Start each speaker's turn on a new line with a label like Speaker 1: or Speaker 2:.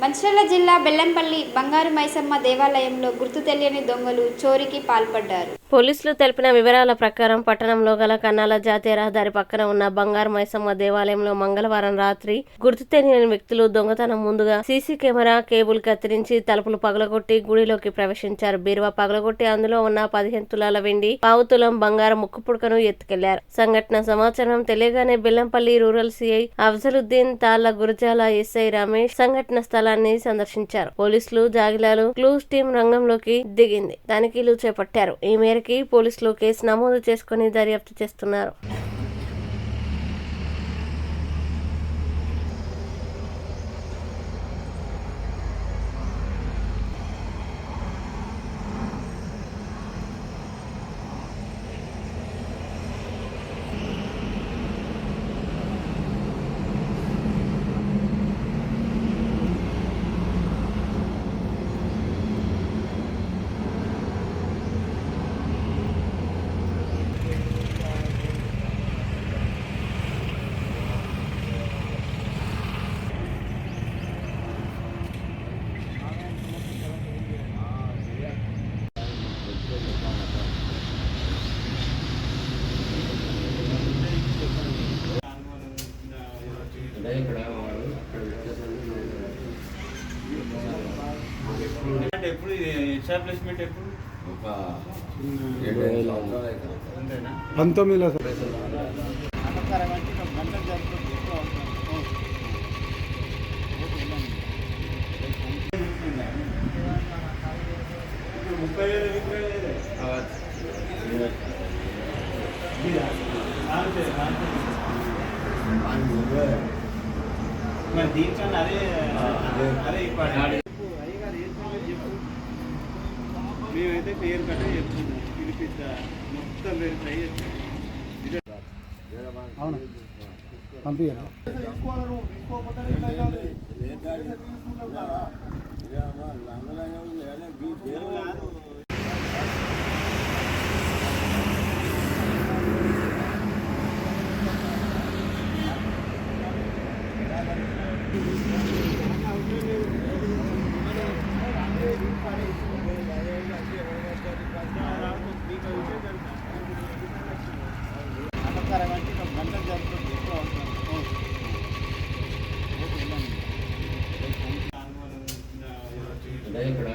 Speaker 1: మంచిర్యాల జిల్లా బెల్లంపల్లి బంగారు మైసమ్మ దేవాలయంలో గుర్తు తెలియని దొంగలు చోరీకి పాల్పడ్డారు.
Speaker 2: పోలీసులు తెలిపిన వివరాల ప్రకారం పట్టణంలో గల కన్నాల జాతీయ రహదారి పక్కన ఉన్న బంగారు మైసమ్మ దేవాలయంలో మంగళవారం రాత్రి గుర్తు తెలియని వ్యక్తులు దొంగతనం ముందుగా సీసీ కెమెరా కేబుల్ కత్తిరించి తలుపులు పగలగొట్టి గుడిలోకి ప్రవేశించారు. బీరువా పగలగొట్టి అందులో ఉన్న 15 తులాల వెండి, పావు తులం బంగారం ముక్కు పుడకను ఎత్తుకెళ్లారు. సంఘటన సమాచారం తెలియగానే బెల్లంపల్లి రూరల్ సిఐ అఫ్జలుద్దీన్, తాళ్ల గురజాల ఎస్ఐ రమేష్ సంఘటన స్థలాన్ని సందర్శించారు. పోలీసులు, జాగిలాలు, క్లూస్ టీం రంగంలోకి దిగింది. తనిఖీలు చేపట్టారు. ఈ మేరకు పోలీసులు కేసు నమోదు చేసుకుని దర్యాప్తు చేస్తున్నారు.
Speaker 3: ఎప్పుడు ఎస్టాబ్లిష్మెంట్ ఎప్పుడు
Speaker 4: 19లో
Speaker 3: మరి దీనికన్నా అదే ఇప్పుడు మేమైతే పేరు కట్ట చెప్తున్నాం పిలిపిస్తా మొత్తం వెరిఫై చేస్తాం.
Speaker 4: అవును పంపించాను.
Speaker 3: ఇక్కడ